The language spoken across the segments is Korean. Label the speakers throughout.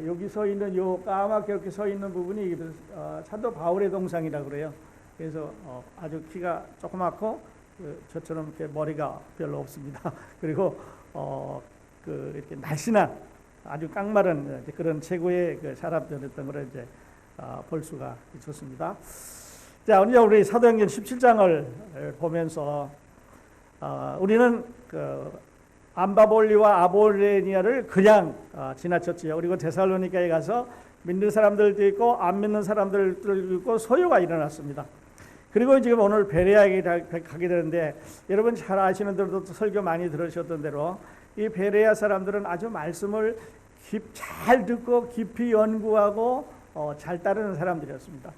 Speaker 1: 여기 서 있는 요 까맣게 이렇게 서 있는 부분이 사도 바울의 동상이라고 그래요. 그래서 아주 키가 조그맣고 저처럼 이렇게 머리가 별로 없습니다. 그리고 이렇게 날씬한 아주 깡마른 그런 최고의 사람들이었던 걸 이제 볼 수가 있었습니다. 자, 오늘 우리 사도행전 17장을 보면서 우리는 암바볼리와 아볼레니아를 그냥 지나쳤지요. 그리고 데살로니가에 가서 믿는 사람들도 있고 안 믿는 사람들도 있고 소요가 일어났습니다. 그리고 지금 오늘 베레아에 가게 되는데, 여러분 잘 아시는 대로 설교 많이 들으셨던 대로 이 베레아 사람들은 아주 말씀을 잘 듣고 깊이 연구하고 잘 따르는 사람들이었습니다.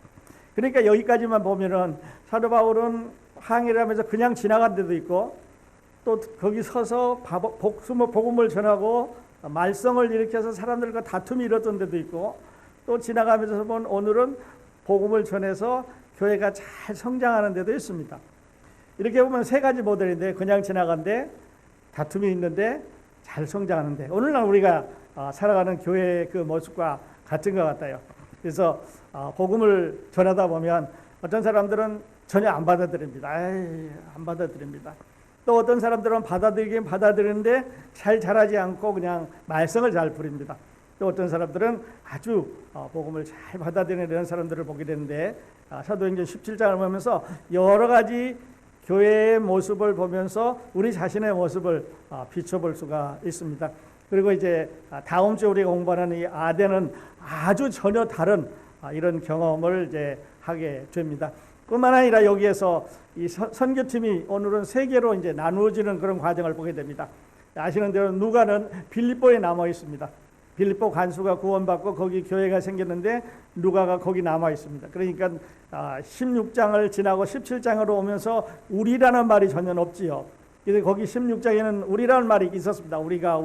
Speaker 1: 그러니까 여기까지만 보면은 사도 바울은 항해를 하면서 그냥 지나간 데도 있고, 또 거기 서서 복음을 전하고 말썽을 일으켜서 사람들과 다툼이 일었던 데도 있고, 또 지나가면서 보면 오늘은 복음을 전해서 교회가 잘 성장하는 데도 있습니다. 이렇게 보면 세 가지 모델인데, 그냥 지나간데, 다툼이 있는데, 잘 성장하는데, 오늘날 우리가 살아가는 교회의 그 모습과 같은 것 같아요. 그래서 복음을 전하다 보면 어떤 사람들은 전혀 안 받아들입니다. 안 받아들입니다. 또 어떤 사람들은 받아들이긴 받아들이는데 잘 자라지 않고 그냥 말썽을 잘 부립니다. 또 어떤 사람들은 아주 복음을 잘 받아들이는 사람들을 보게 되는데, 사도행전 17장을 보면서 여러 가지 교회의 모습을 보면서 우리 자신의 모습을 비춰볼 수가 있습니다. 그리고 이제 다음 주에 우리가 공부하는 이 아덴은 아주 전혀 다른 이런 경험을 이제 하게 됩니다. 뿐만 아니라 여기에서 이 선교팀이 오늘은 세 개로 이제 나누어지는 그런 과정을 보게 됩니다. 아시는 대로 누가는 빌립보에 남아 있습니다. 빌립보 간수가 구원받고 거기 교회가 생겼는데 누가가 거기 남아 있습니다. 그러니까 16장을 지나고 17장으로 오면서 우리라는 말이 전혀 없지요. 그래서 거기 16장에는 우리라는 말이 있었습니다. 우리가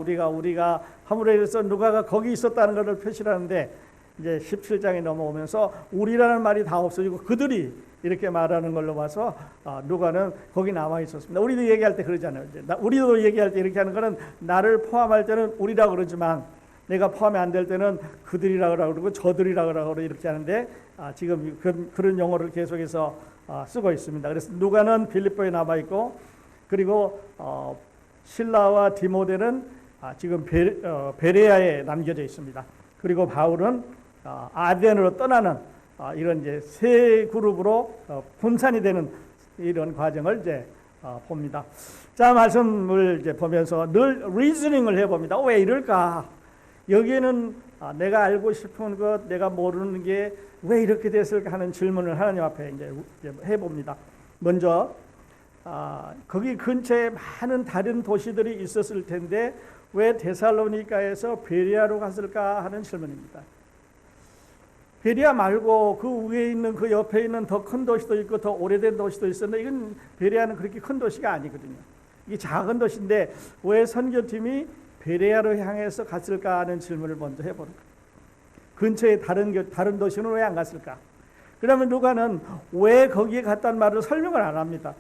Speaker 1: 하물에서 누가가 거기 있었다는 것을 표시하는데, 이제 17장에 넘어오면서 우리라는 말이 다 없어지고 그들이 이렇게 말하는 걸로 봐서 누가는 거기 남아 있었습니다. 우리도 얘기할 때 그러잖아요. 우리도 얘기할 때 이렇게 하는 거는 나를 포함할 때는 우리라고 그러지만 내가 포함이 안 될 때는 그들이라고 그러고 저들이라고 그러고 이렇게 하는데, 지금 그런 용어를 계속해서 쓰고 있습니다. 그래서 누가는 빌립보에 남아 있고, 그리고 실라와 디모데는 지금 베레아에 남겨져 있습니다. 그리고 바울은 아덴으로 떠나는 이런 이제 세 그룹으로 분산이 되는 이런 과정을 이제 봅니다. 자, 말씀을 이제 보면서 늘 리즈닝을 해봅니다. 왜 이럴까? 여기에는 내가 알고 싶은 것, 내가 모르는 게 왜 이렇게 됐을까 하는 질문을 하나님 앞에 이제 해봅니다. 먼저 거기 근처에 많은 다른 도시들이 있었을 텐데 왜 데살로니가에서 베레아로 갔을까 하는 질문입니다. 베레아 말고 그 위에 있는 그 옆에 있는 더 큰 도시도 있고 더 오래된 도시도 있었는데, 이건 베레아는 그렇게 큰 도시가 아니거든요. 이게 작은 도시인데 왜 선교팀이 베레아로 향해서 갔을까 하는 질문을 먼저 해보는 거예요. 근처에 다른 도시는 왜 안 갔을까? 그러면 누가는 왜 거기에 갔다는 말을 설명을 안 합니다.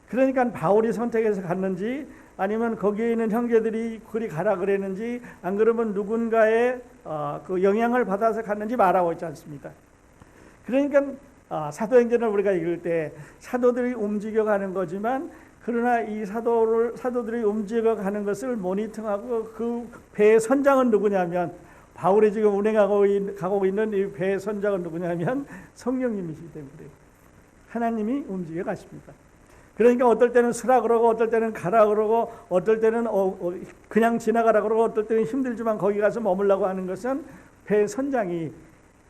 Speaker 1: 그러니까 바울이 선택해서 갔는지, 아니면 거기에 있는 형제들이 그리 가라 그랬는지, 안 그러면 누군가의 그 영향을 받아서 갔는지 말하고 있지 않습니까? 그러니까 사도행전을 우리가 읽을 때 사도들이 움직여가는 거지만, 그러나 이 사도들이 움직여가는 것을 모니터하고 그 배의 선장은 누구냐면, 바울이 지금 운행하고 있는 이 배의 선장은 누구냐면 성령님이시기 때문에 하나님이 움직여 가십니다. 그러니까 어떨 때는 서라 그러고, 어떨 때는 가라 그러고, 어떨 때는 그냥 지나가라 그러고, 어떨 때는 힘들지만 거기 가서 머물라고 하는 것은 배 선장이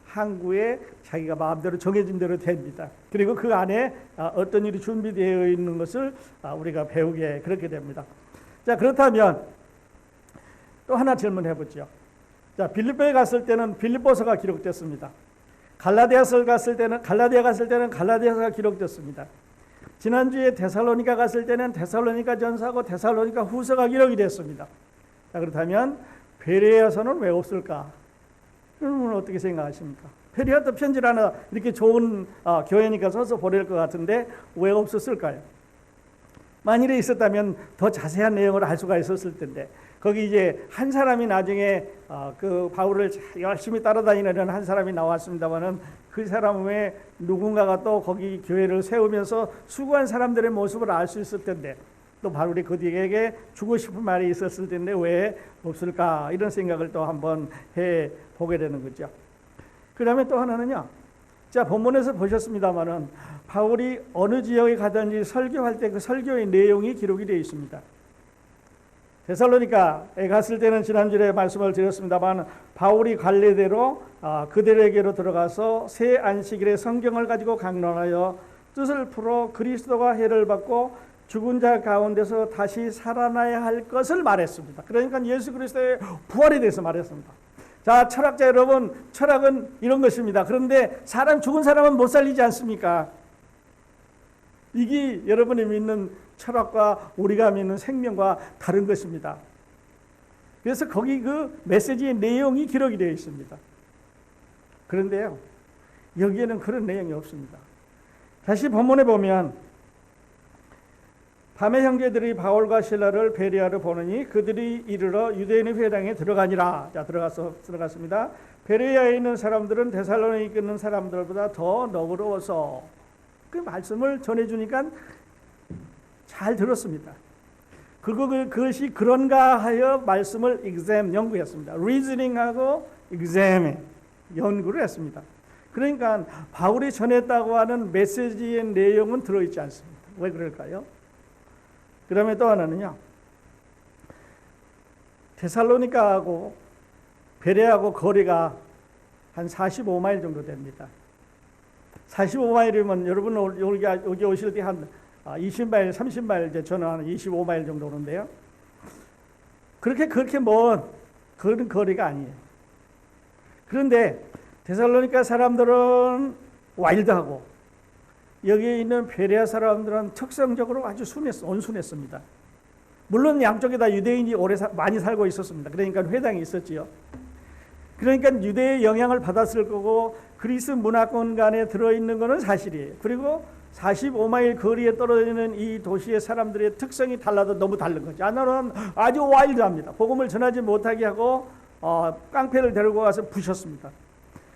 Speaker 1: 항구에 자기가 마음대로 정해진 대로 됩니다. 그리고 그 안에 어떤 일이 준비되어 있는 것을 우리가 배우게 그렇게 됩니다. 자, 그렇다면 또 하나 질문해 보죠. 자, 빌립보에 갔을 때는 빌립보서가 기록됐습니다. 갈라디아 갔을 때는 갈라디아서가 기록됐습니다. 지난주에 데살로니가 갔을 때는 데살로니가 전서하고 데살로니가 후서가 기록이 됐습니다. 자, 그렇다면 베레아서는 왜 없을까? 여러분 어떻게 생각하십니까? 베레아도 편지를 하나 이렇게 좋은 교회니까 써서 보낼 것 같은데 왜 없었을까요? 만일에 있었다면 더 자세한 내용을 알 수가 있었을 텐데, 거기 이제 한 사람이 나중에 그 바울을 열심히 따라다니는 한 사람이 나왔습니다만은 그 사람 외에 누군가가 또 거기 교회를 세우면서 수고한 사람들의 모습을 알 수 있을 텐데 또 바울이 그들에게 주고 싶은 말이 있었을 텐데 왜 없을까 이런 생각을 또 한번 해 보게 되는 거죠. 그 다음에 또 하나는요. 자, 본문에서 보셨습니다만은 바울이 어느 지역에 가든지 설교할 때 그 설교의 내용이 기록이 되어 있습니다. 데살로니가에 갔을 때는 지난주에 말씀을 드렸습니다만 바울이 관례대로 그들에게로 들어가서 새 안식일에 성경을 가지고 강론하여 뜻을 풀어 그리스도가 해를 받고 죽은 자 가운데서 다시 살아나야 할 것을 말했습니다. 그러니까 예수 그리스도의 부활에 대해서 말했습니다. 자, 철학자 여러분, 철학은 이런 것입니다. 그런데 죽은 사람은 못 살리지 않습니까? 이게 여러분이 믿는 철학과 우리가 믿는 생명과 다른 것입니다. 그래서 거기 그 메시지의 내용이 기록이 되어 있습니다. 그런데요, 여기에는 그런 내용이 없습니다. 다시 본문에 보면 밤에 형제들이 바울과 실라를 베레아로 보느니 그들이 이르러 유대인의 회당에 들어가니라. 자, 들어갔습니다. 베레아에 있는 사람들은 데살로니가에 있는 사람들보다 더 너그러워서 그 말씀을 전해주니까 잘 들었습니다. 그것이 그런가 하여 말씀을 연구했습니다. reasoning하고 examine 연구를 했습니다. 그러니까 바울이 전했다고 하는 메시지의 내용은 들어있지 않습니다. 왜 그럴까요? 그 다음에 또 하나는요. 데살로니가하고 베레아하고 거리가 한 45마일 정도 됩니다. 45마일이면 여러분 여기 오실 때 한 20마일, 30마일, 이제 저는 한 25마일 정도 오는데요. 그렇게 먼 그런 거리가 아니에요. 그런데 데살로니가 사람들은 와일드하고 여기에 있는 베레아 사람들은 특성적으로 아주 온순했습니다. 물론 양쪽에 다 유대인이 많이 살고 있었습니다. 그러니까 회당이 있었지요. 그러니까 유대의 영향을 받았을 거고 그리스 문화권 간에 들어있는 것은 사실이에요. 그리고 45마일 거리에 떨어져 있는 이 도시의 사람들의 특성이 달라도 너무 다른 거죠. 하나는 아주 와일드합니다. 복음을 전하지 못하게 하고 깡패를 데리고 가서 부셨습니다.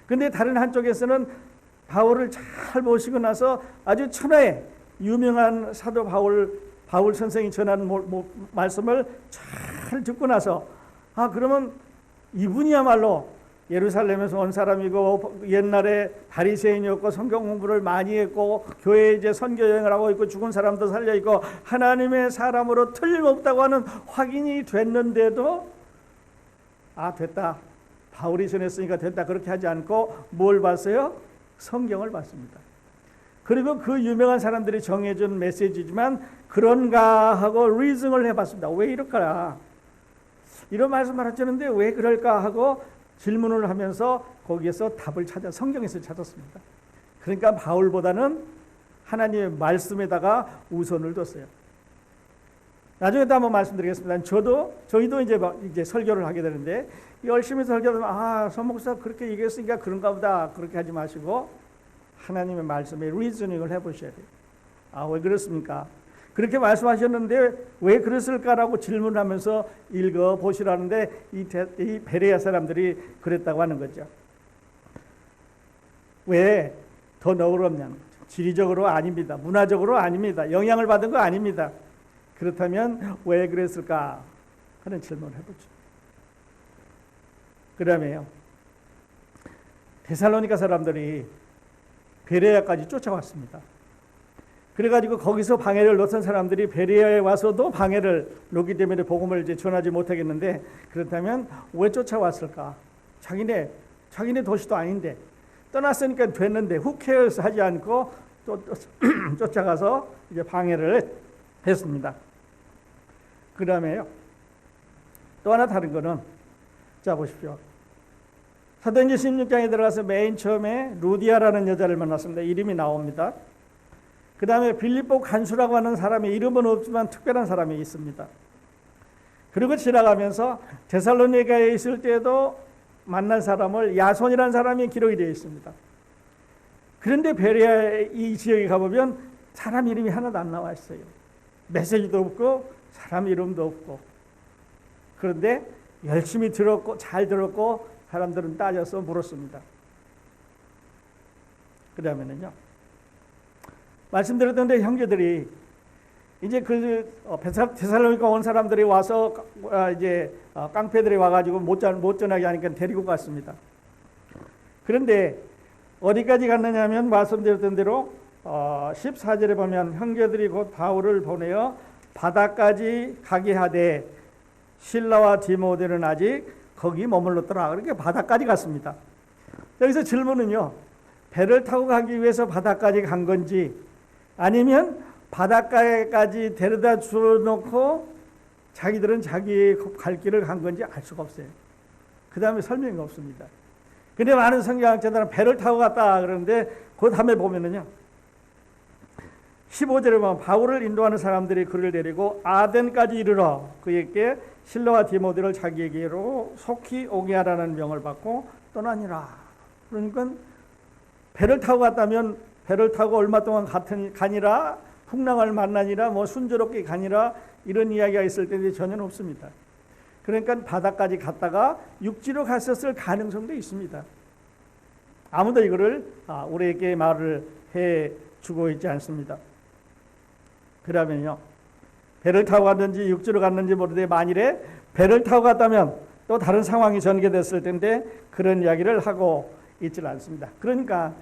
Speaker 1: 그런데 다른 한쪽에서는 바울을 잘 모시고 나서 아주 천하의 유명한 사도 바울 선생이 전하는 말씀을 잘 듣고 나서 그러면 이분이야말로 예루살렘에서 온 사람이고 옛날에 바리새인이었고 성경 공부를 많이 했고 교회에 이제 선교 여행을 하고 있고 죽은 사람도 살려 있고 하나님의 사람으로 틀림없다고 하는 확인이 됐는데도 됐다. 바울이 전했으니까 됐다. 그렇게 하지 않고 뭘 봤어요? 성경을 봤습니다. 그리고 그 유명한 사람들이 정해준 메시지지만 그런가 하고 리즌을 해봤습니다. 왜 이럴까? 이런 말씀을 하셨는데 왜 그럴까 하고 질문을 하면서 거기에서 답을 성경에서 찾았습니다. 그러니까 바울보다는 하나님의 말씀에다가 우선을 뒀어요. 나중에 또 한번 말씀드리겠습니다. 저희도 이제 설교를 하게 되는데 열심히 설교하면 서목사 그렇게 얘기했으니까 그런가 보다 그렇게 하지 마시고 하나님의 말씀에 리즈닝을 해보셔야 돼요. 왜 그렇습니까? 그렇게 말씀하셨는데 왜 그랬을까라고 질문하면서 읽어보시라는데 이 베레아 사람들이 그랬다고 하는 거죠. 왜 더 너그럽냐는 거죠. 지리적으로 아닙니다. 문화적으로 아닙니다. 영향을 받은 거 아닙니다. 그렇다면 왜 그랬을까 하는 질문을 해보죠. 그 다음에요. 데살로니가 사람들이 베레아까지 쫓아왔습니다. 그래가지고 거기서 방해를 놓던 사람들이 베레아에 와서도 방해를 놓기 때문에 복음을 이제 전하지 못하겠는데 그렇다면 왜 쫓아왔을까? 자기네 도시도 아닌데 떠났으니까 됐는데 who cares 하지 않고 또 쫓아가서 이제 방해를 했습니다. 그 다음에요. 또 하나 다른 거는 자 보십시오. 사도행전 16장에 들어가서 맨 처음에 루디아라는 여자를 만났습니다. 이름이 나옵니다. 그 다음에 빌립보 간수라고 하는 사람의 이름은 없지만 특별한 사람이 있습니다. 그리고 지나가면서 데살로니가에 있을 때도 만난 사람을 야손이라는 사람이 기록이 되어 있습니다. 그런데 베레아 이 지역에 가보면 사람 이름이 하나도 안 나와 있어요. 메시지도 없고 사람 이름도 없고 그런데 열심히 들었고 잘 들었고 사람들은 따져서 물었습니다. 그다음에는요. 말씀드렸던데 형제들이 이제 데살로니가 온 사람들이 와서 이제 깡패들이 와가지고 못 전하게 하니까 데리고 갔습니다. 그런데 어디까지 갔느냐면 말씀드렸던 대로 14절에 보면 형제들이 곧 바울을 보내어 바다까지 가게 하되 실라와 디모데는 아직 거기 머물렀더라. 그렇게 바다까지 갔습니다. 여기서 질문은요. 배를 타고 가기 위해서 바다까지 간 건지 아니면 바닷가에까지 데려다 주놓고 자기들은 자기의 갈 길을 간 건지 알 수가 없어요. 그 다음에 설명이 없습니다. 근데 많은 성경학자들은 배를 타고 갔다 그러는데 그 다음에 보면은요. 15절에 보면 바울을 인도하는 사람들이 그를 데리고 아덴까지 이르러 그에게 실라와 디모데를 자기에게로 속히 오게 하라는 명을 받고 떠나니라. 그러니까 배를 타고 갔다면 배를 타고 얼마 동안 가니라 풍랑을 만나니라 뭐 순조롭게 가니라 이런 이야기가 있을 텐데 전혀 없습니다. 그러니까 바다까지 갔다가 육지로 갔었을 가능성도 있습니다. 아무도 이거를 우리에게 말을 해주고 있지 않습니다. 그러면요. 배를 타고 갔는지 육지로 갔는지 모르되 만일에 배를 타고 갔다면 또 다른 상황이 전개됐을 텐데 그런 이야기를 하고 있지 않습니다. 그러니까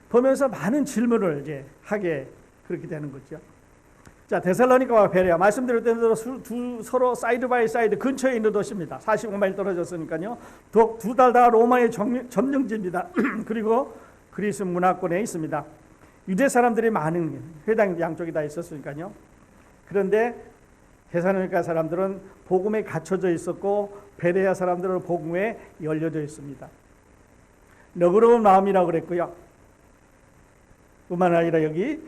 Speaker 1: 보면서 많은 질문을 이제 하게 그렇게 되는 거죠. 자, 데살로니가와 베레아 말씀드렸던 대로 서로 사이드 바이 사이드 근처에 있는 도시입니다. 45마일 떨어졌으니까요. 두 달 다 로마의 점령지입니다. 그리고 그리스 문화권에 있습니다. 유대 사람들이 많은 회당 양쪽이 다 있었으니까요. 그런데 데살로니가 사람들은 복음에 갇혀져 있었고 베레아 사람들은 복음에 열려져 있습니다. 너그러운 마음이라고 그랬고요. 뿐만 아니라 여기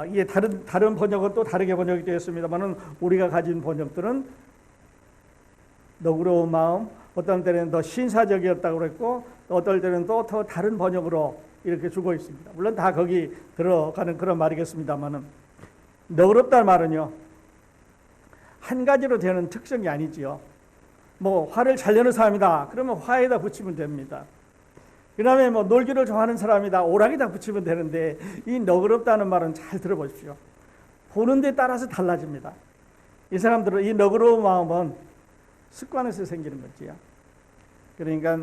Speaker 1: 이게 다른 번역은 또 다르게 번역이 되었습니다만은 우리가 가진 번역들은 너그러운 마음, 어떤 때는 더 신사적이었다고 그랬고 어떨 때는 또 더 다른 번역으로 이렇게 주고 있습니다. 물론 다 거기 들어가는 그런 말이겠습니다만은 너그럽다는 말은요 한 가지로 되는 특성이 아니지요. 뭐 화를 잘 내는 사람이다. 그러면 화에다 붙이면 됩니다. 그 다음에 뭐 놀기를 좋아하는 사람이다. 오락에다 붙이면 되는데 이 너그럽다는 말은 잘 들어보십시오. 보는 데 따라서 달라집니다. 이 사람들은 이 너그러운 마음은 습관에서 생기는 거지요. 그러니까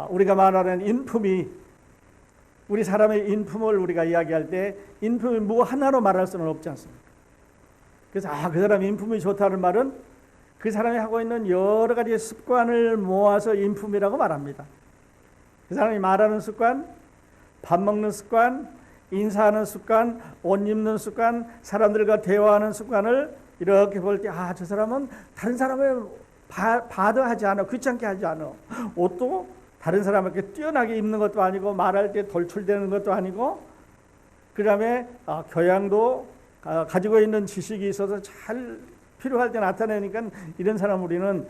Speaker 1: 우리가 말하는 인품이 우리 사람의 인품을 우리가 이야기할 때 인품이 뭐 하나로 말할 수는 없지 않습니까? 그래서 그 사람의 인품이 좋다는 말은 그 사람이 하고 있는 여러 가지 습관을 모아서 인품이라고 말합니다. 그 사람이 말하는 습관, 밥 먹는 습관, 인사하는 습관, 옷 입는 습관, 사람들과 대화하는 습관을 이렇게 볼 때 저 사람은 다른 사람을 봐도 하지 않아, 귀찮게 하지 않아. 옷도 다른 사람에게 뛰어나게 입는 것도 아니고 말할 때 돌출되는 것도 아니고 그 다음에 교양도 가지고 있는 지식이 있어서 잘 필요할 때 나타내니까 이런 사람 우리는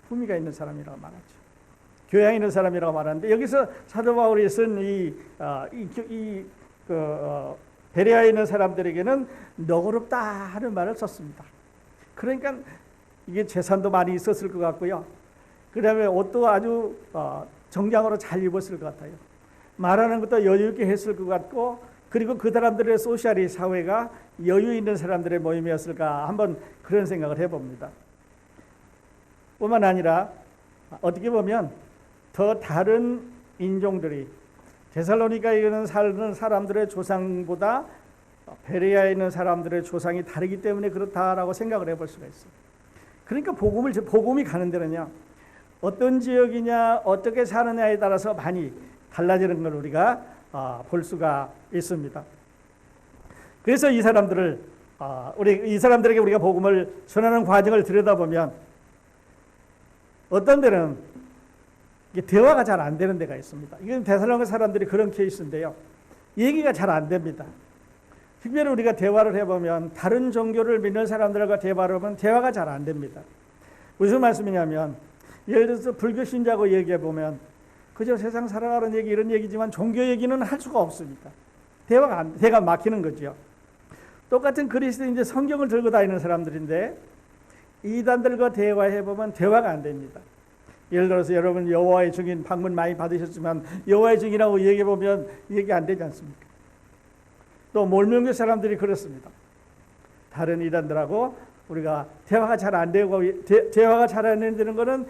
Speaker 1: 품위가 있는 사람이라고 말하죠. 교양 있는 사람이라고 말하는데 여기서 사도 바울이 쓴 베레아에 있는 사람들에게는 너그럽다 하는 말을 썼습니다. 그러니까 이게 재산도 많이 있었을 것 같고요. 그 다음에 옷도 아주 정장으로 잘 입었을 것 같아요. 말하는 것도 여유 있게 했을 것 같고 그리고 그 사람들의 소셜이 사회가 여유 있는 사람들의 모임이었을까 한번 그런 생각을 해봅니다. 뿐만 아니라 어떻게 보면 더 다른 인종들이 데살로니가에 있는 사는 사람들의 조상보다 베레아에 있는 사람들의 조상이 다르기 때문에 그렇다라고 생각을 해볼 수가 있어요. 그러니까 복음이 가는 데는요 어떤 지역이냐 어떻게 사느냐에 따라서 많이 달라지는 걸 우리가 볼 수가 있습니다. 그래서 이 사람들에게 우리가 복음을 전하는 과정을 들여다보면 어떤 데는 대화가 잘 안 되는 데가 있습니다. 이건 데살로니가 사람들이 그런 케이스인데요. 얘기가 잘 안 됩니다. 특별히 우리가 대화를 해보면 다른 종교를 믿는 사람들과 대화를 하면 대화가 잘 안 됩니다. 무슨 말씀이냐면 예를 들어서 불교 신자하고 얘기해보면 그저 세상 살아가는 얘기 이런 얘기지만 종교 얘기는 할 수가 없습니다. 대화가 막히는 거죠. 똑같은 그리스도인데 성경을 들고 다니는 사람들인데 이단들과 대화해 보면 대화가 안 됩니다. 예를 들어서 여러분 여호와의 증인 방문 많이 받으셨지만 여호와의 증인이라고 얘기해 보면 얘기 안 되지 않습니까? 또 몰명교 사람들이 그렇습니다. 다른 이단들하고 우리가 대화가 잘 안 되고 대화가 잘 안 되는 거는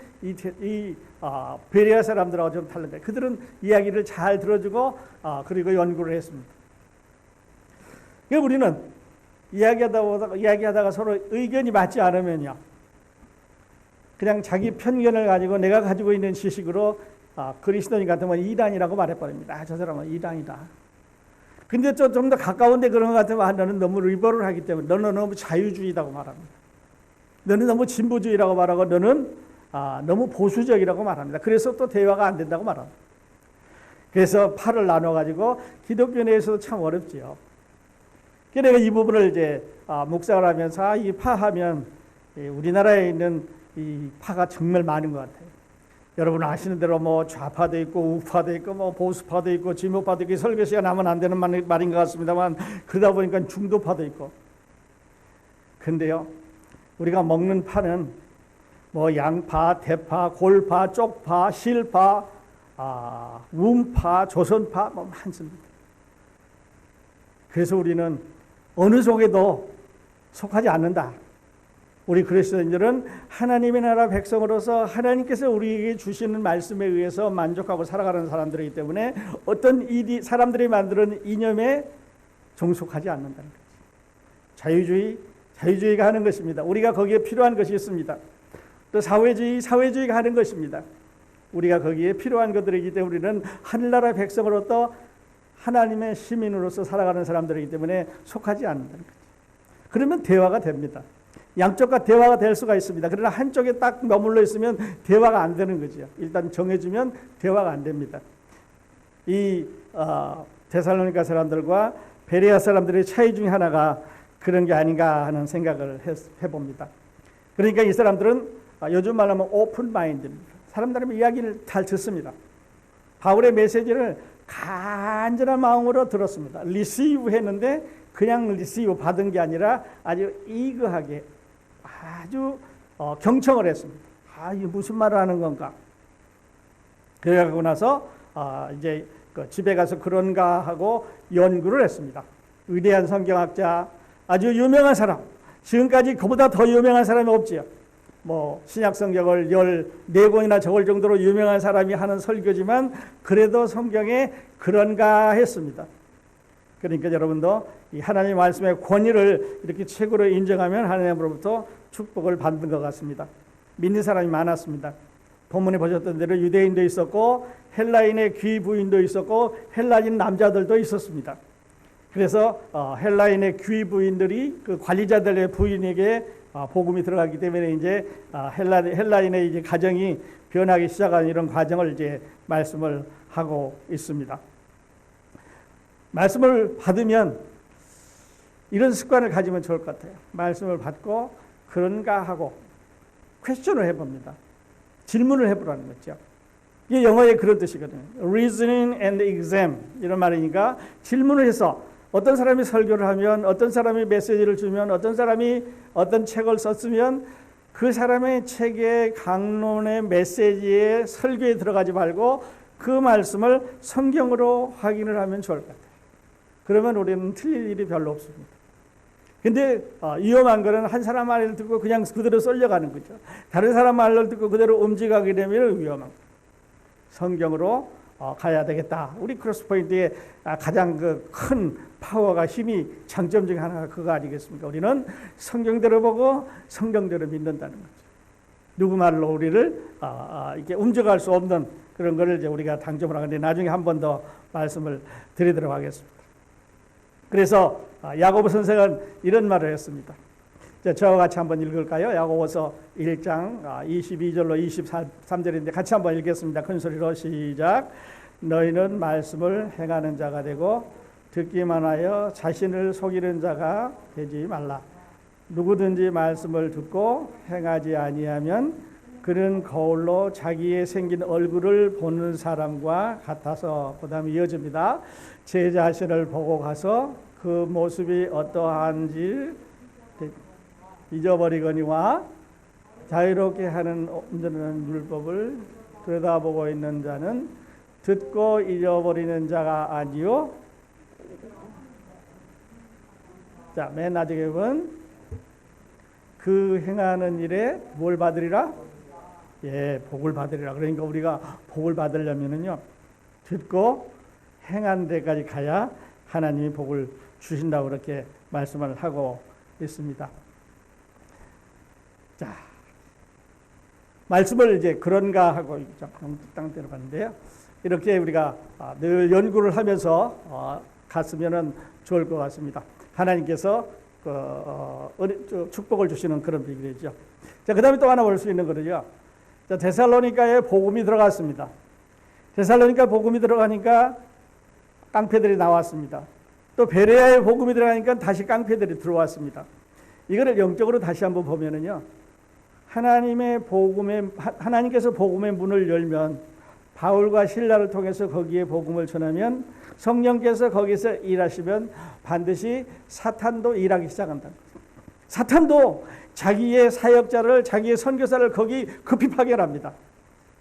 Speaker 1: 베레아 사람들하고 좀 다른데 그들은 이야기를 잘 들어주고 그리고 연구를 했습니다. 그러니까 우리는 이야기하다가 서로 의견이 맞지 않으면요, 그냥 자기 편견을 가지고 내가 가지고 있는 지식으로 그리스도인 같으면 이단이라고 말해버립니다. 저 사람은 이단이다. 근데 좀 더 가까운데 그런 것 같으면 너는 너무 리버럴 하기 때문에 너는 너무 자유주의라고 말합니다. 너는 너무 진보주의라고 말하고 너는 너무 보수적이라고 말합니다. 그래서 또 대화가 안 된다고 말합니다. 그래서 파를 나눠가지고 기독교 내에서도 참 어렵지요. 그래서 내가 이 부분을 이제 묵상을 하면서 이 파하면 우리나라에 있는 이 파가 정말 많은 것 같아요. 여러분 아시는 대로 뭐 좌파도 있고 우파도 있고 뭐 보수파도 있고 진보파도 있고 설교 시간 하면 안 되는 말인 것 같습니다만 그러다 보니까 중도파도 있고. 근데요, 우리가 먹는 파는 뭐 양파, 대파, 골파, 쪽파, 실파, 움파, 조선파 뭐 많습니다. 그래서 우리는 어느 속에도 속하지 않는다. 우리 그리스도인들은 하나님의 나라 백성으로서 하나님께서 우리에게 주시는 말씀에 의해서 만족하고 살아가는 사람들이기 때문에 어떤 사람들이 만드는 이념에 종속하지 않는다는 거죠. 자유주의가 하는 것입니다. 우리가 거기에 필요한 것이 있습니다. 또 사회주의가 하는 것입니다. 우리가 거기에 필요한 것들이기 때문에 우리는 하늘나라 백성으로서 하나님의 시민으로서 살아가는 사람들이기 때문에 속하지 않는다는 거죠. 그러면 대화가 됩니다. 양쪽과 대화가 될 수가 있습니다. 그러나 한쪽에 딱 머물러 있으면 대화가 안 되는 거죠. 일단 정해주면 대화가 안 됩니다. 이 데살로니가 사람들과 베레아 사람들의 차이 중에 하나가 그런 게 아닌가 하는 생각을 해봅니다. 그러니까 이 사람들은 요즘 말하면 오픈 마인드입니다. 사람들의 이야기를 잘 듣습니다. 바울의 메시지를 간절한 마음으로 들었습니다. 리시브 했는데 그냥 리시브 받은 게 아니라 아주 이거하게 아주 경청을 했습니다. 이게 무슨 말을 하는 건가? 그러고 나서 이제 집에 가서 그런가 하고 연구를 했습니다. 위대한 성경학자, 아주 유명한 사람, 지금까지 그보다 더 유명한 사람이 없지요. 뭐 신약 성경을 14권이나 적을 정도로 유명한 사람이 하는 설교지만 그래도 성경에 그런가 했습니다. 그러니까 여러분도 이 하나님의 말씀의 권위를 이렇게 최고로 인정하면 하나님으로부터 축복을 받는 것 같습니다. 믿는 사람이 많았습니다. 본문에 보셨던 대로 유대인도 있었고 헬라인의 귀부인도 있었고 헬라인 남자들도 있었습니다. 그래서 헬라인의 귀부인들이 그 관리자들의 부인에게 복음이 들어가기 때문에 이제 헬라인의 이제 가정이 변하기 시작한 이런 과정을 이제 말씀을 하고 있습니다. 말씀을 받으면 이런 습관을 가지면 좋을 것 같아요. 말씀을 받고 그런가 하고 퀘스천을 해봅니다. 질문을 해보라는 거죠. 이게 영어에 그런 뜻이거든요. Reasoning and exam 이런 말이니까 질문을 해서 어떤 사람이 설교를 하면 어떤 사람이 메시지를 주면 어떤 사람이 어떤 책을 썼으면 그 사람의 책의 강론의 메시지에 설교에 들어가지 말고 그 말씀을 성경으로 확인을 하면 좋을 것 같아요. 그러면 우리는 틀릴 일이 별로 없습니다. 근데 위험한 거는 한 사람 말을 듣고 그냥 그대로 쏠려가는 거죠. 다른 사람 말을 듣고 그대로 움직이게 되면 위험한 거죠. 성경으로 가야 되겠다. 우리 크로스포인트의 가장 큰 파워가 힘이 장점 중에 하나가 그거 아니겠습니까? 우리는 성경대로 보고 성경대로 믿는다는 거죠. 누구 말로 우리를 이렇게 움직여갈 수 없는 그런 거를 이제 우리가 당점을 하는데 나중에 한 번 더 말씀을 드리도록 하겠습니다. 그래서 야고보 선생은 이런 말을 했습니다. 저와 같이 한번 읽을까요? 야고보서 1장 22절로 23절인데 같이 한번 읽겠습니다. 큰 소리로 시작. 너희는 말씀을 행하는 자가 되고 듣기만 하여 자신을 속이는 자가 되지 말라. 누구든지 말씀을 듣고 행하지 아니하면 그는 거울로 자기의 생긴 얼굴을 보는 사람과 같아서 그 다음에 이어집니다. 제 자신을 보고 가서 그 모습이 어떠한지 잊어버리거니와 자유롭게 하는 온전한 율법을 들여다보고 있는 자는 듣고 잊어버리는 자가 아니요. 자, 맨 나중에 보면 그 행하는 일에 뭘 받으리라? 예, 복을 받으리라. 그러니까 우리가 복을 받으려면은요, 듣고 행한 데까지 가야 하나님이 복을 주신다고 그렇게 말씀을 하고 있습니다. 자, 말씀을 이제 그런가 하고 땅대로 갔는데요. 이렇게 우리가 늘 연구를 하면서 갔으면은 좋을 것 같습니다. 하나님께서 축복을 주시는 그런 비밀이죠. 자, 그 다음에 또 하나 볼 수 있는 거는요. 자, 데살로니가에 복음이 들어갔습니다. 데살로니가 복음이 들어가니까 깡패들이 나왔습니다. 또 베레아에 복음이 들어가니까 다시 깡패들이 들어왔습니다. 이거를 영적으로 다시 한번 보면은요. 하나님께서 복음의 문을 열면 바울과 실라를 통해서 거기에 복음을 전하면 성령께서 거기서 일하시면 반드시 사탄도 일하기 시작한다. 사탄도 자기의 사역자를, 자기의 선교사를 거기 급히 파견합니다.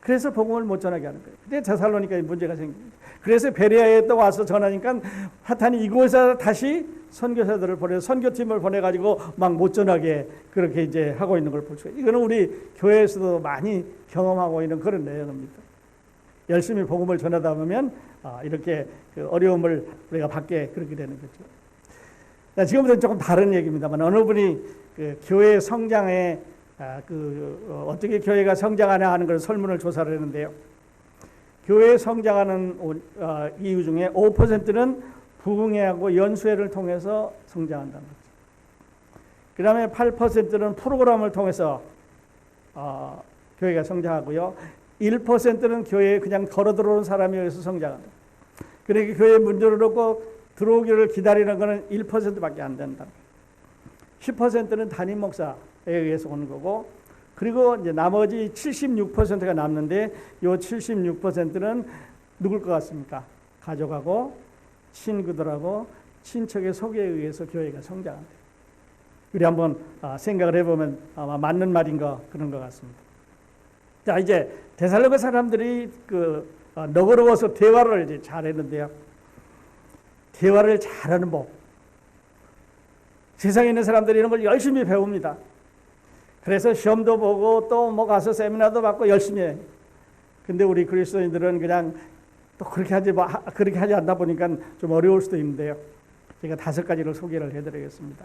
Speaker 1: 그래서 복음을 못 전하게 하는 거예요. 근데 데살로니가에 문제가 생깁니다. 그래서 베레아에 또 와서 전하니까 사탄이 이곳에서 다시 선교사들을 선교팀을 보내가지고 막 못 전하게 그렇게 이제 하고 있는 걸 볼 수가 있어요. 이거는 우리 교회에서도 많이 경험하고 있는 그런 내용입니다. 열심히 복음을 전하다 보면 이렇게 그 어려움을 우리가 받게 그렇게 되는 거죠. 지금부터는 조금 다른 얘기입니다만 어느 분이 그 교회 성장에 어떻게 교회가 성장하냐 하는 걸 설문을 조사를 했는데요. 교회 성장하는 이유 중에 5%는 부흥회하고 연수회를 통해서 성장한다는 거죠. 그 다음에 8%는 프로그램을 통해서 교회가 성장하고요. 1%는 교회에 그냥 걸어 들어오는 사람에 의해서 성장한다. 그러니까 교회 문 열어놓고 들어오기를 기다리는 것은 1%밖에 안 된다. 10%는 담임 목사에 의해서 오는 거고, 그리고 이제 나머지 76%가 남는데, 이 76%는 누굴 것 같습니까? 가족하고 친구들하고 친척의 소개에 의해서 교회가 성장한다. 우리 한번 생각을 해보면 아마 맞는 말인 거 그런 것 같습니다. 자, 이제 데살로니가 사람들이 너그러워서 대화를 이제 잘했는데요. 대화를 잘하는 법. 세상에 있는 사람들이 이런 걸 열심히 배웁니다. 그래서 시험도 보고 또 뭐 가서 세미나도 받고 열심히 해요. 근데 우리 그리스도인들은 그냥 또 그렇게 하지 않다 보니까 좀 어려울 수도 있는데요. 제가 5가지를 소개를 해드리겠습니다.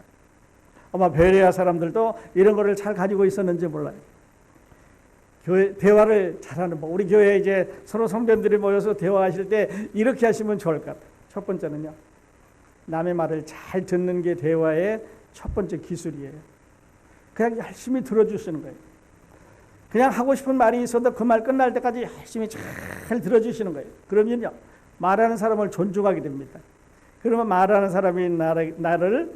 Speaker 1: 아마 베레아 사람들도 이런 거를 잘 가지고 있었는지 몰라요. 교회 대화를 잘하는 법. 우리 교회에 이제 서로 성도님들이 모여서 대화하실 때 이렇게 하시면 좋을 것 같아요. 첫 번째는요. 남의 말을 잘 듣는 게 대화의 첫 번째 기술이에요. 그냥 열심히 들어주시는 거예요. 그냥 하고 싶은 말이 있어도 그 말 끝날 때까지 열심히 잘 들어주시는 거예요. 그러면요. 말하는 사람을 존중하게 됩니다. 그러면 말하는 사람이 나를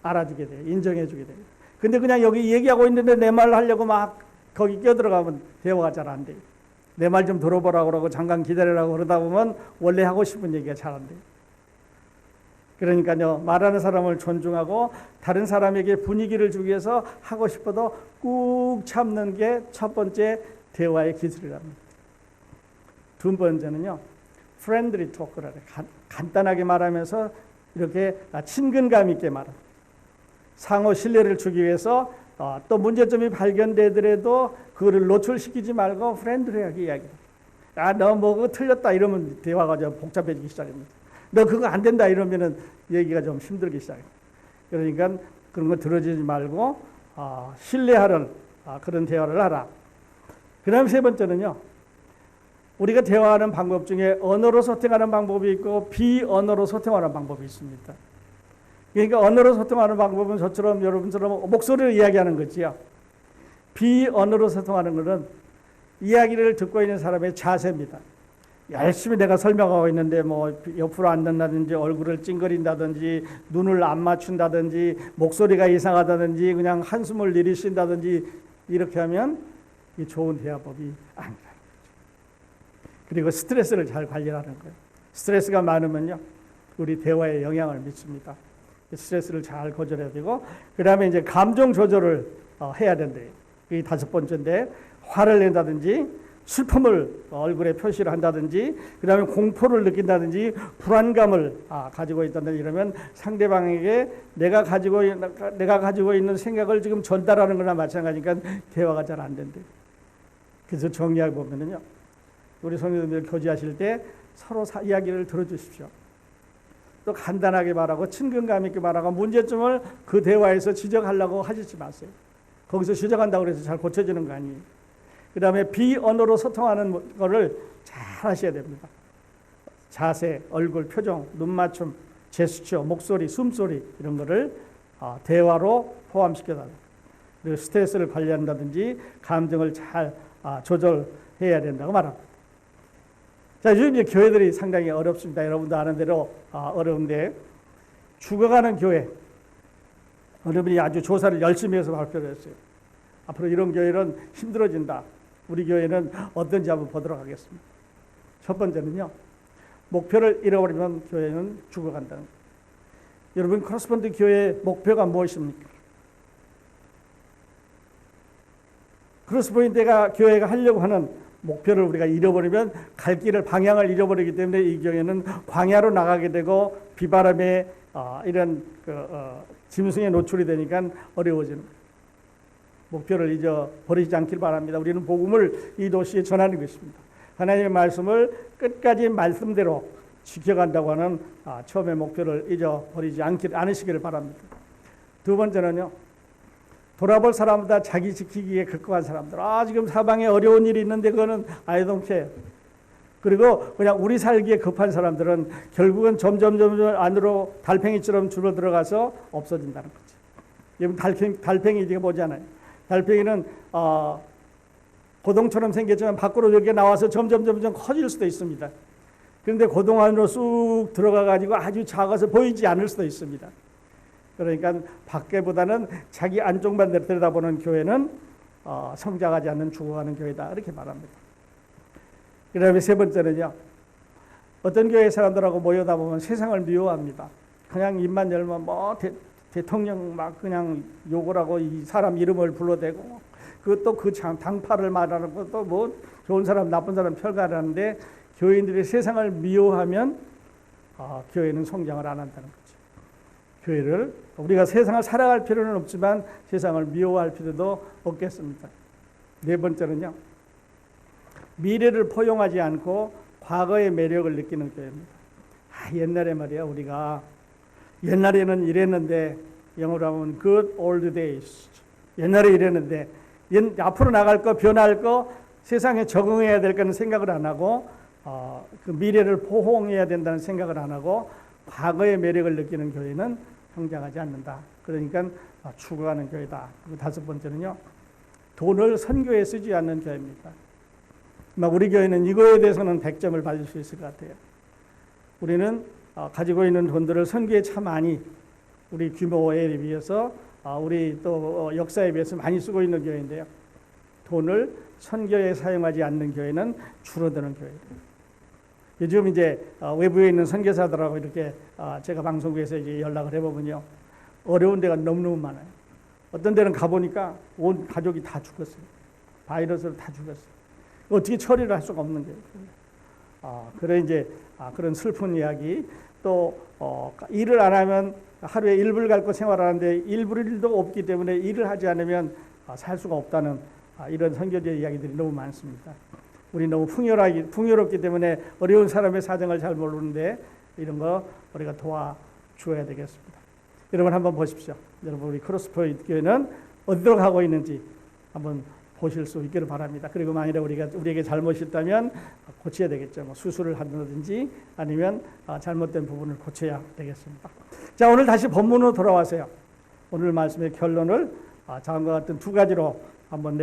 Speaker 1: 알아주게 돼요. 인정해주게 돼요. 근데 그냥 여기 얘기하고 있는데 내 말 하려고 막 거기 끼어들어가면 대화가 잘 안 돼요. 내 말 좀 들어보라고 그러고 잠깐 기다리라고 그러다 보면 원래 하고 싶은 얘기가 잘 안 돼요. 그러니까요, 말하는 사람을 존중하고 다른 사람에게 분위기를 주기 위해서 하고 싶어도 꾹 참는 게 첫 번째 대화의 기술이랍니다. 두 번째는요, friendly talk를 해요. 간단하게 말하면서 이렇게 친근감 있게 말합니다. 상호 신뢰를 주기 위해서 또 문제점이 발견되더라도 그거를 노출시키지 말고 프렌드리하게 이야기해요. 너 뭐 그거 틀렸다 이러면 대화가 좀 복잡해지기 시작합니다. 너 그거 안 된다 이러면은 얘기가 좀 힘들기 시작해요. 그러니까 그런 거 들어주지 말고 신뢰하는 그런 대화를 하라. 그 다음 세 번째는요. 우리가 대화하는 방법 중에 언어로 소통하는 방법이 있고 비언어로 소통하는 방법이 있습니다. 그러니까 언어로 소통하는 방법은 저처럼 여러분처럼 목소리로 이야기하는 거지요. 비언어로 소통하는 것은 이야기를 듣고 있는 사람의 자세입니다. 열심히 내가 설명하고 있는데 뭐 옆으로 앉는다든지 얼굴을 찡그린다든지 눈을 안 맞춘다든지 목소리가 이상하다든지 그냥 한숨을 내리신다든지 이렇게 하면 이 좋은 대화법이 아니라는 거죠. 그리고 스트레스를 잘 관리하는 거예요. 스트레스가 많으면요 우리 대화에 영향을 미칩니다. 스트레스를 잘 조절해야 되고 그 다음에 이제 감정 조절을 해야 된대요. 이 다섯 번째인데, 화를 낸다든지 슬픔을 얼굴에 표시를 한다든지, 그 다음에 공포를 느낀다든지, 불안감을 가지고 있다든지, 이러면 상대방에게 내가 가지고 있는 생각을 지금 전달하는 거나 마찬가지니까 대화가 잘 안 된대. 그래서 정리해 보면은요, 우리 성도님들 교제하실 때 서로 이야기를 들어주십시오. 또 간단하게 말하고 친근감 있게 말하고, 문제점을 그 대화에서 지적하려고 하시지 마세요. 거기서 지적한다고 해서 잘 고쳐지는 거 아니에요. 그 다음에 비언어로 소통하는 거를 잘 하셔야 됩니다. 자세, 얼굴, 표정, 눈맞춤, 제스처, 목소리, 숨소리, 이런 거를 대화로 포함시켜달라. 그리고 스트레스를 관리한다든지 감정을 잘 조절해야 된다고 말합니다. 자, 요즘 이제 교회들이 상당히 어렵습니다. 여러분도 아는 대로 어려운데, 죽어가는 교회, 여러분이 아주 조사를 열심히 해서 발표를 했어요. 앞으로 이런 교회는 힘들어진다. 우리 교회는 어떤지 한번 보도록 하겠습니다. 첫 번째는요, 목표를 잃어버리면 교회는 죽어간다는 거예요. 여러분, 크로스본드 교회의 목표가 무엇입니까? 크로스본드가 교회가 하려고 하는 목표를 우리가 잃어버리면 갈 길을, 방향을 잃어버리기 때문에 이 교회는 광야로 나가게 되고 비바람에 이런 짐승에 노출이 되니까 어려워지는 거예요. 목표를 잊어버리지 않길 바랍니다. 우리는 복음을 이 도시에 전하는 것입니다. 하나님의 말씀을 끝까지 말씀대로 지켜간다고 하는 처음의 목표를 잊어버리지 않으시기를 바랍니다. 두 번째는요, 돌아볼 사람보다 자기 지키기에 급급한 사람들. 지금 사방에 어려운 일이 있는데 그거는 I don't care. 그리고 그냥 우리 살기에 급한 사람들은 결국은 점점 안으로 달팽이처럼 줄어 들어가서 없어진다는 거죠. 여러분, 달팽이 이게 뭐잖아요. 달팽이는 고동처럼 생겼지만 밖으로 이렇게 나와서 점점 커질 수도 있습니다. 그런데 고동 안으로 쑥 들어가가지고 아주 작아서 보이지 않을 수도 있습니다. 그러니까 밖에보다는 자기 안쪽만 들여다보는 교회는 성장하지 않는 죽어가는 교회다, 이렇게 말합니다. 그 다음에 세 번째는요, 어떤 교회 사람들하고 모여다 보면 세상을 미워합니다. 그냥 입만 열면 대통령 막 그냥 욕을 하고 이 사람 이름을 불러대고, 그것도 당파를 말하는 것도 뭐 좋은 사람 나쁜 사람 평가하는데, 교인들이 세상을 미워하면 교회는 성장을 안 한다는 거죠. 교회를 우리가 세상을 살아갈 필요는 없지만 세상을 미워할 필요도 없겠습니다. 네 번째는요, 미래를 포용하지 않고 과거의 매력을 느끼는 교회입니다. 옛날에 말이야, 우리가 옛날에는 이랬는데, 영어로 하면 good old days. 옛날에 이랬는데, 앞으로 나갈 거, 변할 거, 세상에 적응해야 될 거는 생각을 안 하고, 그 미래를 포용해야 된다는 생각을 안 하고, 과거의 매력을 느끼는 교회는 성장하지 않는다. 그러니까 죽어가는 교회다. 그리고 다섯 번째는요, 돈을 선교에 쓰지 않는 교회입니다. 우리 교회는 이거에 대해서는 100점을 받을 수 있을 것 같아요. 우리는 가지고 있는 돈들을 선교에 참 많이, 우리 규모에 비해서, 우리 또 역사에 비해서 많이 쓰고 있는 교회인데요, 돈을 선교에 사용하지 않는 교회는 줄어드는 교회예요. 요즘 이제 외부에 있는 선교사들하고 이렇게 제가 방송국에서 이제 연락을 해보면요, 어려운 데가 너무너무 많아요. 어떤 데는 가보니까 온 가족이 다 죽었어요. 바이러스로 다 죽었어요. 어떻게 처리를 할 수가 없는 거예요. 그래 이제 그런 슬픈 이야기. 또 일을 안 하면 하루에 1불 갖고 생활하는데 1불일도 없기 때문에 일을 하지 않으면 살 수가 없다는 이런 선교제 이야기들이 너무 많습니다. 우리 너무 풍요롭기 때문에 어려운 사람의 사정을 잘 모르는데, 이런 거 우리가 도와줘야 되겠습니다. 여러분 한번 보십시오. 여러분, 우리 크로스포인트 교회는 어디로 가고 있는지 한번 보실 수 있기를 바랍니다. 그리고 만일에 우리에게 잘못이 있다면 고쳐야 되겠죠. 뭐 수술을 한다든지 아니면 잘못된 부분을 고쳐야 되겠습니다. 자, 오늘 다시 본문으로 돌아와서요, 오늘 말씀의 결론을 다음과 같은 두 가지로 한번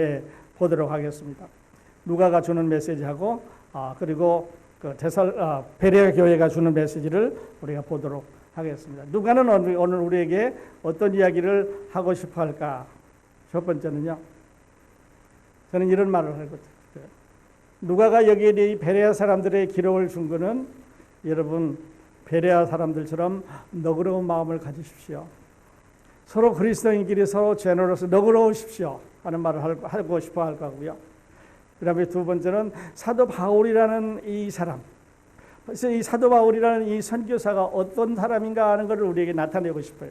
Speaker 1: 보도록 하겠습니다. 누가가 주는 메시지하고 그리고 베레아 교회가 주는 메시지를 우리가 보도록 하겠습니다. 누가는 오늘 우리에게 어떤 이야기를 하고 싶어 할까? 첫 번째는요, 저는 이런 말을 하거든요. 누가가 여기에 이 베레아 사람들의 기록을 준 것은, 여러분, 베레아 사람들처럼 너그러운 마음을 가지십시오. 서로 그리스도인끼리 서로 제너러스 너그러우십시오 하는 말을 하고 싶어 할 거고요. 그 다음에 두 번째는 사도 바울이라는 이 사람, 그래서 이 사도 바울이라는 이 선교사가 어떤 사람인가 하는 것을 우리에게 나타내고 싶어요.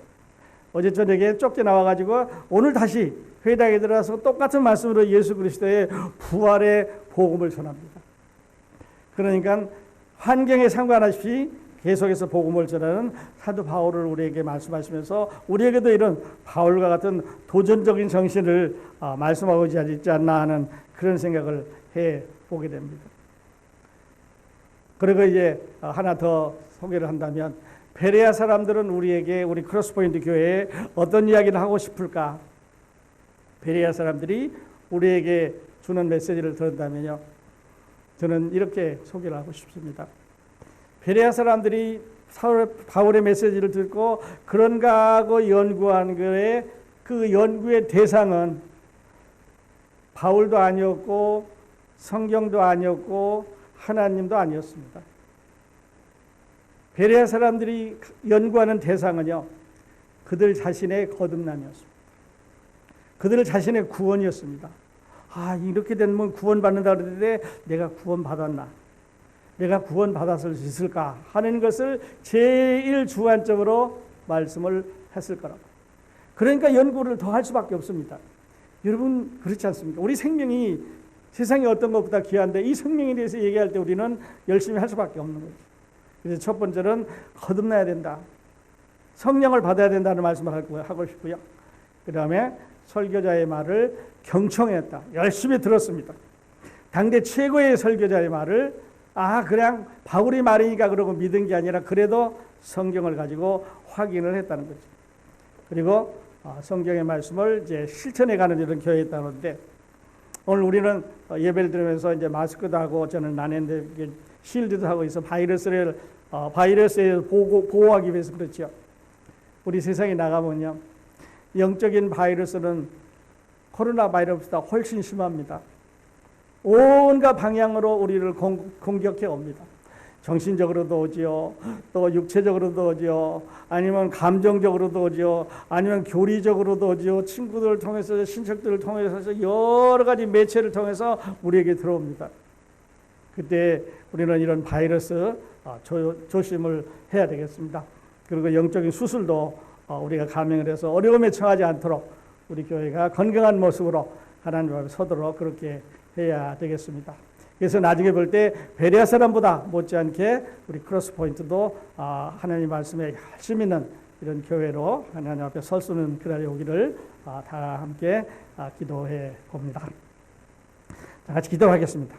Speaker 1: 어제 저녁에 쫓겨나와가지고 오늘 다시 회당에 들어가서 똑같은 말씀으로 예수 그리스도의 부활의 복음을 전합니다. 그러니까 환경에 상관없이 계속해서 복음을 전하는 사도 바울을 우리에게 말씀하시면서 우리에게도 이런 바울과 같은 도전적인 정신을 말씀하고 있지 않나 하는 그런 생각을 해보게 됩니다. 그리고 이제 하나 더 소개를 한다면 베레아 사람들은 우리에게 우리 크로스포인트 교회에 어떤 이야기를 하고 싶을까? 베레아 사람들이 우리에게 주는 메시지를 들었다면요, 저는 이렇게 소개를 하고 싶습니다. 베레아 사람들이 바울의 메시지를 듣고 그런가 하고 연구한 거에 그 연구의 대상은 바울도 아니었고 성경도 아니었고 하나님도 아니었습니다. 베레아 사람들이 연구하는 대상은요, 그들 자신의 거듭남이었습니다. 그들 자신의 구원이었습니다. 이렇게 되면 구원받는다 그러는데 내가 구원받았나? 내가 구원받았을 수 있을까? 하는 것을 제일 주관적으로 말씀을 했을 거라고. 그러니까 연구를 더 할 수밖에 없습니다. 여러분 그렇지 않습니까? 우리 생명이 세상에 어떤 것보다 귀한데 이 생명에 대해서 얘기할 때 우리는 열심히 할 수밖에 없는 거죠. 그래서 첫 번째는 거듭나야 된다. 성령을 받아야 된다는 말씀을 하고 싶고요. 그 다음에 설교자의 말을 경청했다. 열심히 들었습니다. 당대 최고의 설교자의 말을 그냥 바울이 말이니까 그러고 믿은 게 아니라 그래도 성경을 가지고 확인을 했다는 거죠. 그리고 성경의 말씀을 이제 실천해가는 이런 교회에 있다는데 오늘 우리는 예배를 드리면서 이제 마스크도 하고 저는 나는데 실드도 하고 있어 바이러스에 보호하기 위해서 그렇죠. 우리 세상에 나가보면요, 영적인 바이러스는 코로나 바이러스보다 훨씬 심합니다. 온갖 방향으로 우리를 공격해 옵니다. 정신적으로도 오지요, 또 육체적으로도 오지요, 아니면 감정적으로도 오지요, 아니면 교리적으로도 오지요, 친구들을 통해서, 친척들을 통해서 여러 가지 매체를 통해서 우리에게 들어옵니다. 그때 우리는 이런 바이러스 조심을 해야 되겠습니다. 그리고 영적인 수술도 우리가 감행을 해서 어려움에 처하지 않도록 우리 교회가 건강한 모습으로 하나님 앞에 서도록 그렇게 해야 되겠습니다. 그래서 나중에 볼 때 베레아 사람보다 못지않게 우리 크로스포인트도 하나님 말씀에 열심 있는 이런 교회로 하나님 앞에 설 수 있는 그날이 오기를 다 함께 기도해 봅니다. 자, 같이 기도하겠습니다.